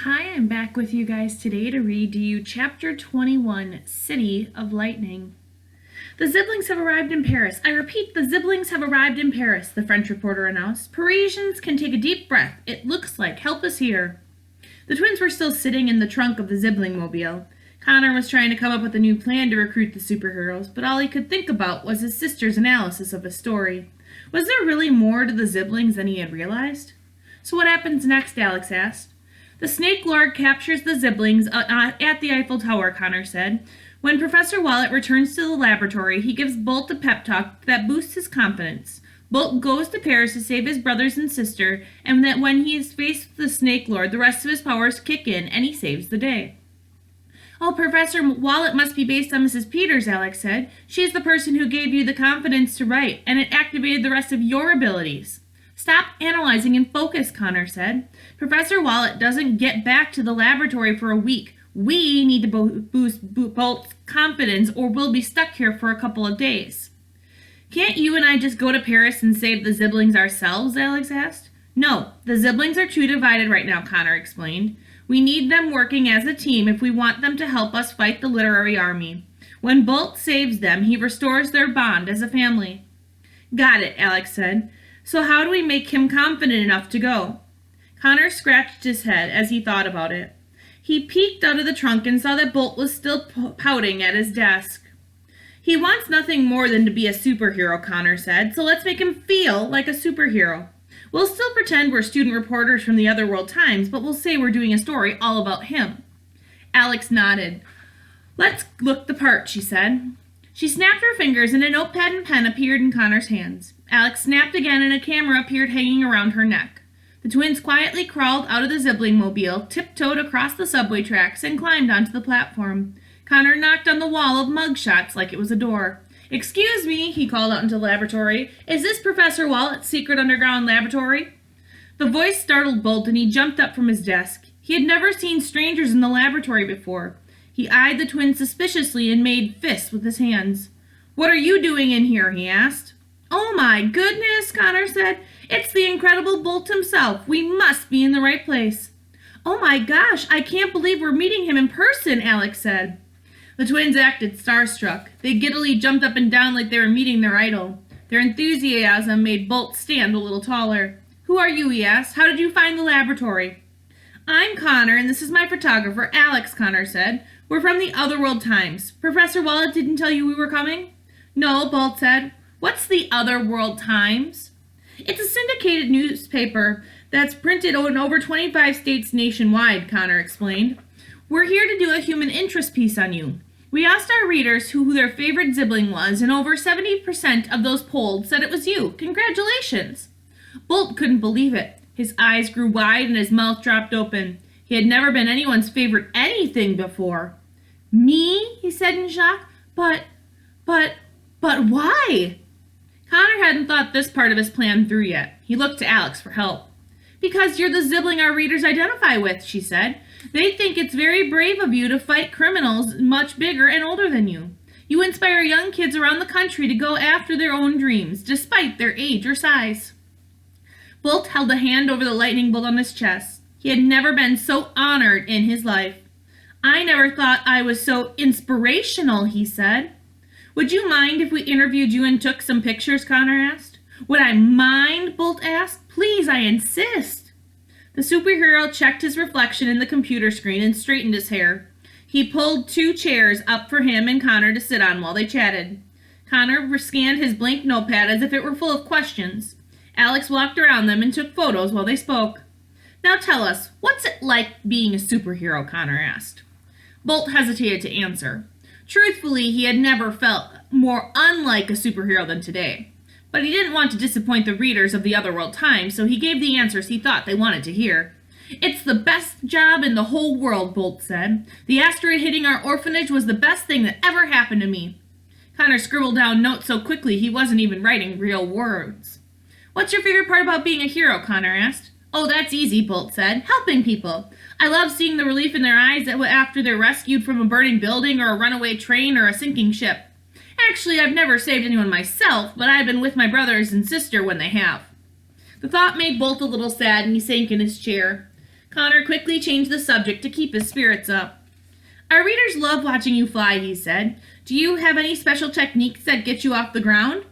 Hi, I'm back with you guys today to read to you Chapter 21, City of Lightning. The Ziblings have arrived in Paris. I repeat, the Ziblings have arrived in Paris, the French reporter announced. Parisians can take a deep breath. It looks like help is here. The twins were still sitting in the trunk of the Zibling mobile. Connor was trying to come up with a new plan to recruit the superheroes, but all he could think about was his sister's analysis of his story. Was there really more to the Ziblings than he had realized? So what happens next, Alex asked. The Snake Lord captures the Ziblings at the Eiffel Tower, Connor said. When Professor Wallet returns to the laboratory, he gives Bolt a pep talk that boosts his confidence. Bolt goes to Paris to save his brothers and sister, and that when he is faced with the Snake Lord, the rest of his powers kick in, and he saves the day. Oh, Professor Wallet must be based on Mrs. Peters, Alex said. She's the person who gave you the confidence to write, and it activated the rest of your abilities. Stop analyzing and focus, Connor said. Professor Wallet doesn't get back to the laboratory for a week. We need to boost Bolt's confidence or we'll be stuck here for a couple of days. Can't you and I just go to Paris and save the Ziblings ourselves, Alex asked. No, the Ziblings are too divided right now, Connor explained. We need them working as a team if we want them to help us fight the literary army. When Bolt saves them, he restores their bond as a family. Got it, Alex said. So how do we make him confident enough to go? Connor scratched his head as he thought about it. He peeked out of the trunk and saw that Bolt was still pouting at his desk. He wants nothing more than to be a superhero, Connor said, so let's make him feel like a superhero. We'll still pretend we're student reporters from the Otherworld Times, but we'll say we're doing a story all about him. Alex nodded. Let's look the part, she said. She snapped her fingers and a notepad and pen appeared in Connor's hands. Alex snapped again and a camera appeared hanging around her neck. The twins quietly crawled out of the Zibling mobile, tiptoed across the subway tracks, and climbed onto the platform. Connor knocked on the wall of mugshots like it was a door. Excuse me, he called out into the laboratory. Is this Professor Wallet's secret underground laboratory? The voice startled Bolt and he jumped up from his desk. He had never seen strangers in the laboratory before. He eyed the twins suspiciously and made fists with his hands. What are you doing in here? He asked. Oh my goodness, Connor said. It's the incredible Bolt himself. We must be in the right place. Oh my gosh, I can't believe we're meeting him in person, Alex said. The twins acted starstruck. They giddily jumped up and down like they were meeting their idol. Their enthusiasm made Bolt stand a little taller. Who are you, he asked. How did you find the laboratory? I'm Connor, and this is my photographer, Alex, Connor said. We're from the Otherworld Times. Professor Wallet didn't tell you we were coming? No, Bolt said. What's the Otherworld Times? It's a syndicated newspaper that's printed in over 25 states nationwide, Connor explained. We're here to do a human interest piece on you. We asked our readers who their favorite Zibling was, and over 70% of those polled said it was you. Congratulations! Bolt couldn't believe it. His eyes grew wide and his mouth dropped open. He had never been anyone's favorite anything before. Me? He said in shock. But why? Connor hadn't thought this part of his plan through yet. He looked to Alex for help. Because you're the Zibling our readers identify with, she said. They think it's very brave of you to fight criminals much bigger and older than you. You inspire young kids around the country to go after their own dreams, despite their age or size. Bolt held a hand over the lightning bolt on his chest. He had never been so honored in his life. I never thought I was so inspirational, he said. Would you mind if we interviewed you and took some pictures, Connor asked. Would I mind? Bolt asked. Please, I insist. The superhero checked his reflection in the computer screen and straightened his hair. He pulled 2 chairs up for him and Connor to sit on while they chatted. Connor scanned his blank notepad as if it were full of questions. Alex walked around them and took photos while they spoke. Now tell us, what's it like being a superhero? Connor asked. Bolt hesitated to answer. Truthfully, he had never felt more unlike a superhero than today. But he didn't want to disappoint the readers of the Otherworld Times, so he gave the answers he thought they wanted to hear. It's the best job in the whole world, Bolt said. The asteroid hitting our orphanage was the best thing that ever happened to me. Connor scribbled down notes so quickly he wasn't even writing real words. What's your favorite part about being a hero? Connor asked. Oh, that's easy, Bolt said. Helping people. I love seeing the relief in their eyes after they're rescued from a burning building or a runaway train or a sinking ship. Actually, I've never saved anyone myself, but I've been with my brothers and sister when they have. The thought made Bolt a little sad, and he sank in his chair. Connor quickly changed the subject to keep his spirits up. Our readers love watching you fly, he said. Do you have any special techniques that get you off the ground?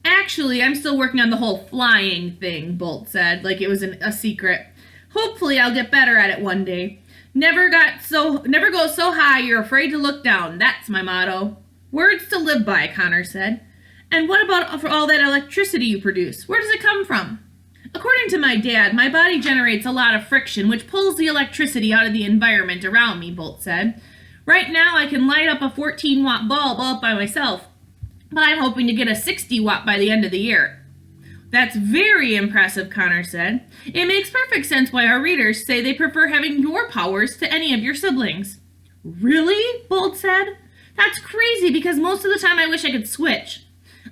Actually, I'm still working on the whole flying thing, Bolt said, like it was a secret. Hopefully I'll get better at it one day. Never go so high you're afraid to look down. That's my motto. Words to live by, Connor said. And what about for all that electricity you produce? Where does it come from? According to my dad, my body generates a lot of friction, which pulls the electricity out of the environment around me, Bolt said. Right now I can light up a 14-watt bulb all by myself, but I'm hoping to get a 60-watt by the end of the year. That's very impressive, Connor said. It makes perfect sense why our readers say they prefer having your powers to any of your siblings. Really? Bolt said. That's crazy because most of the time I wish I could switch.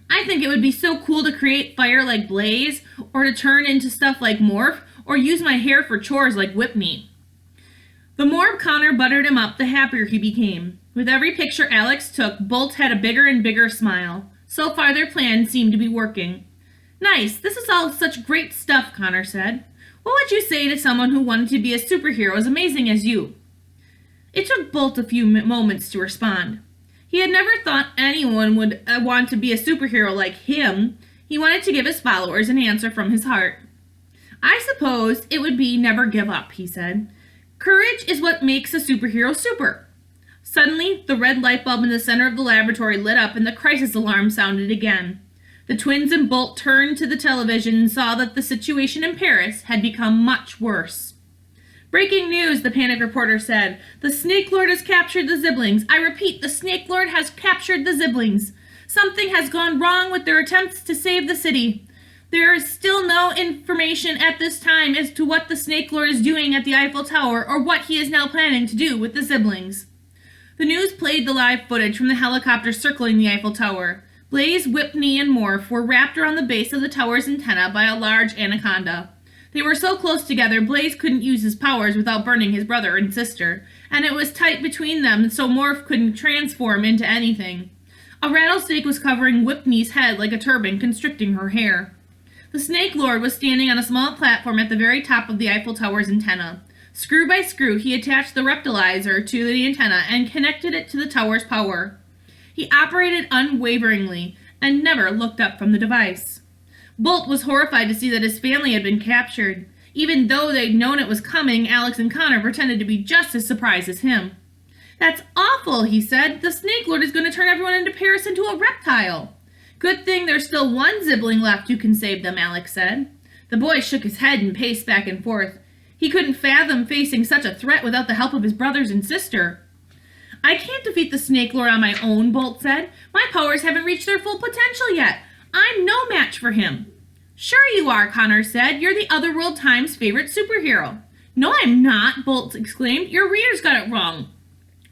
I think it would be so cool to create fire like Blaze, or to turn into stuff like Morph, or use my hair for chores like Whip Me. The more Connor buttered him up, the happier he became. With every picture Alex took, Bolt had a bigger and bigger smile. So far their plan seemed to be working. Nice, this is all such great stuff, Connor said. What would you say to someone who wanted to be a superhero as amazing as you? It took Bolt a few moments to respond. He had never thought anyone would want to be a superhero like him. He wanted to give his followers an answer from his heart. I suppose it would be never give up, he said. Courage is what makes a superhero super. Suddenly, the red light bulb in the center of the laboratory lit up and the crisis alarm sounded again. The twins and Bolt turned to the television and saw that the situation in Paris had become much worse. Breaking news, the panic reporter said. The Snake Lord has captured the Ziblings. I repeat, the Snake Lord has captured the Ziblings. Something has gone wrong with their attempts to save the city. There is still no information at this time as to what the Snake Lord is doing at the Eiffel Tower or what he is now planning to do with the Ziblings. The news played the live footage from the helicopter circling the Eiffel Tower. Blaze, Whitney, and Morph were wrapped around the base of the tower's antenna by a large anaconda. They were so close together, Blaze couldn't use his powers without burning his brother and sister, and it was tight between them so Morph couldn't transform into anything. A rattlesnake was covering Whitney's head like a turban, constricting her hair. The Snake Lord was standing on a small platform at the very top of the Eiffel Tower's antenna. Screw by screw, he attached the reptilizer to the antenna and connected it to the tower's power. He operated unwaveringly and never looked up from the device. Bolt was horrified to see that his family had been captured. Even though they'd known it was coming, Alex and Connor pretended to be just as surprised as him. That's awful, he said. The Snake Lord is going to turn everyone into Paris into a reptile. Good thing there's still one sibling left who can save them, Alex said. The boy shook his head and paced back and forth. He couldn't fathom facing such a threat without the help of his brothers and sister. I can't defeat the Snake Lord on my own, Bolt said. My powers haven't reached their full potential yet. I'm no match for him. Sure you are, Connor said. You're the Otherworld Times' favorite superhero. No, I'm not, Bolt exclaimed. Your readers got it wrong.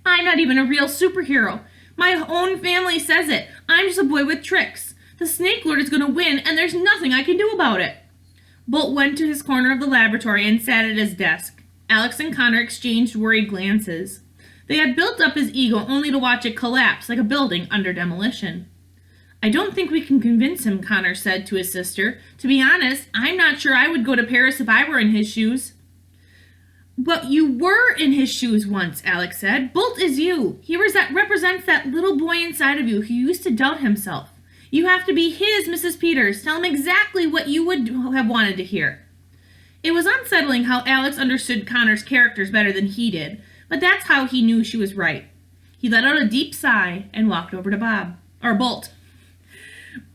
I'm not even a real superhero. My own family says it. I'm just a boy with tricks. The Snake Lord is going to win, and there's nothing I can do about it. Bolt went to his corner of the laboratory and sat at his desk. Alex and Connor exchanged worried glances. They had built up his ego only to watch it collapse like a building under demolition. I don't think we can convince him, Connor said to his sister. To be honest, I'm not sure I would go to Paris if I were in his shoes. But you were in his shoes once, Alex said. Bolt is you. He represents that little boy inside of you who used to doubt himself. You have to be his Mrs. Peters. Tell him exactly what you would have wanted to hear. It was unsettling how Alex understood Connor's characters better than he did, but that's how he knew she was right. He let out a deep sigh and walked over to Bolt.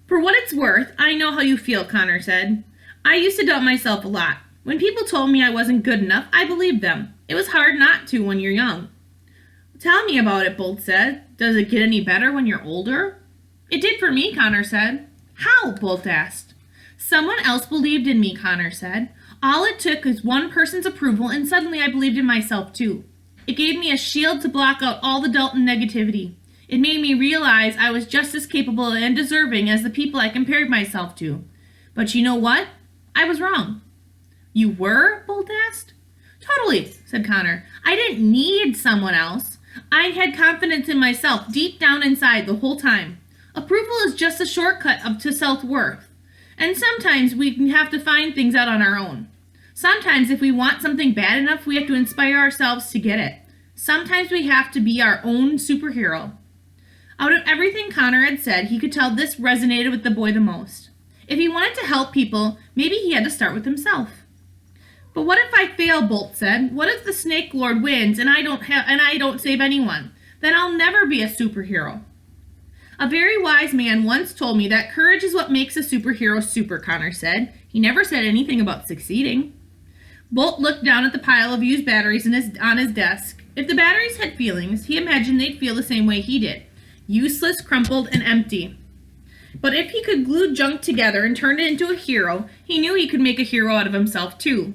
For what it's worth, I know how you feel, Connor said. I used to doubt myself a lot. When people told me I wasn't good enough, I believed them. It was hard not to when you're young. Tell me about it, Bolt said. Does it get any better when you're older? It did for me, Connor said. How? Bolt asked. Someone else believed in me, Connor said. All it took was one person's approval, and suddenly I believed in myself, too. It gave me a shield to block out all the doubt and negativity. It made me realize I was just as capable and deserving as the people I compared myself to. But you know what? I was wrong. You were? Bolt asked. Totally, said Connor. I didn't need someone else. I had confidence in myself deep down inside the whole time. Approval is just a shortcut up to self-worth. And sometimes we have to find things out on our own. Sometimes if we want something bad enough, we have to inspire ourselves to get it. Sometimes we have to be our own superhero. Out of everything Connor had said, he could tell this resonated with the boy the most. If he wanted to help people, maybe he had to start with himself. But what if I fail, Bolt said. What if the Snake Lord wins and I don't save anyone? Then I'll never be a superhero. A very wise man once told me that courage is what makes a superhero super, Connor said. He never said anything about succeeding. Bolt looked down at the pile of used batteries on his desk. If the batteries had feelings, he imagined they'd feel the same way he did. Useless, crumpled, and empty. But if he could glue junk together and turn it into a hero, he knew he could make a hero out of himself too.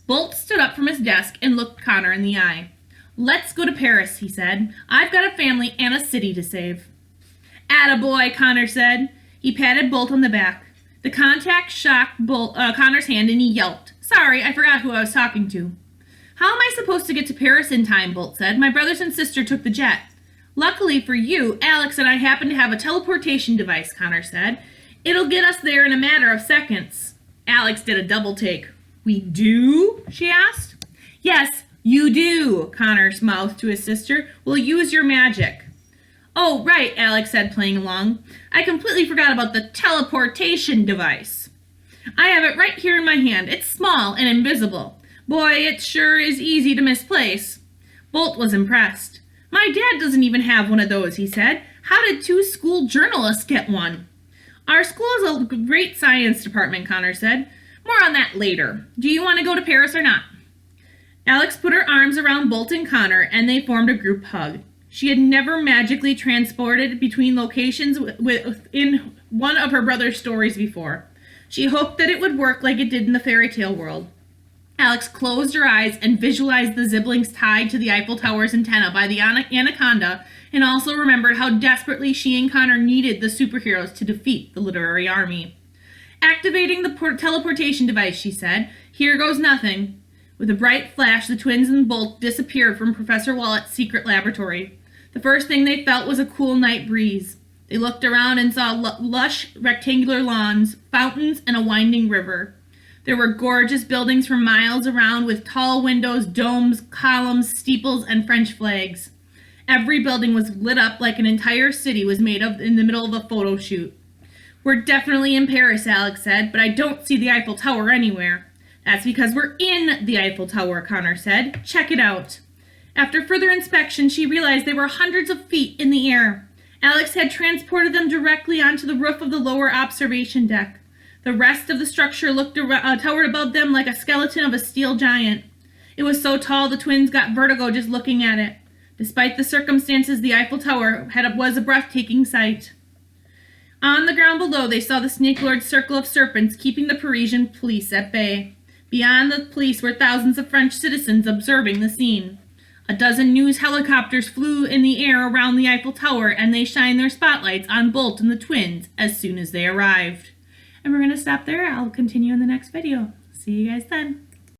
Bolt stood up from his desk and looked Connor in the eye. "Let's go to Paris," he said. "I've got a family and a city to save." "Attaboy," Connor said. He patted Bolt on the back. The contact shocked Connor's hand and he yelped. "Sorry, I forgot who I was talking to." "How am I supposed to get to Paris in time?" Bolt said. "My brothers and sister took the jet." "Luckily for you, Alex and I happen to have a teleportation device," Connor said. "It'll get us there in a matter of seconds." Alex did a double take. "We do?" she asked. "Yes, you do," Connor mouthed to his sister. "We'll use your magic." "Oh, right," Alex said, playing along. "I completely forgot about the teleportation device. I have it right here in my hand. It's small and invisible. Boy, it sure is easy to misplace." Bolt was impressed. "My dad doesn't even have one of those," he said. "How did two school journalists get one?" "Our school has a great science department," Connor said. "More on that later. Do you want to go to Paris or not?" Alex put her arms around Bolt and Connor, and they formed a group hug. She had never magically transported between locations in one of her brother's stories before. She hoped that it would work like it did in the fairy tale world. Alex closed her eyes and visualized the siblings tied to the Eiffel Tower's antenna by the anaconda, and also remembered how desperately she and Connor needed the superheroes to defeat the literary army. "Activating the teleportation device," she said. "Here goes nothing." With a bright flash, the twins and Bolt disappeared from Professor Wallet's secret laboratory. The first thing they felt was a cool night breeze. They looked around and saw lush rectangular lawns, fountains, and a winding river. There were gorgeous buildings for miles around with tall windows, domes, columns, steeples, and French flags. Every building was lit up like an entire city was made of in the middle of a photo shoot. "We're definitely in Paris," Alex said, "but I don't see the Eiffel Tower anywhere." "That's because we're in the Eiffel Tower," Connor said. "Check it out." After further inspection, she realized they were hundreds of feet in the air. Alex had transported them directly onto the roof of the lower observation deck. The rest of the structure towered above them like a skeleton of a steel giant. It was so tall the twins got vertigo just looking at it. Despite the circumstances, the Eiffel Tower was a breathtaking sight. On the ground below, they saw the Snake Lord's circle of serpents keeping the Parisian police at bay. Beyond the police were thousands of French citizens observing the scene. A dozen news helicopters flew in the air around the Eiffel Tower, and they shined their spotlights on Bolt and the twins as soon as they arrived. And we're going to stop there. I'll continue in the next video. See you guys then.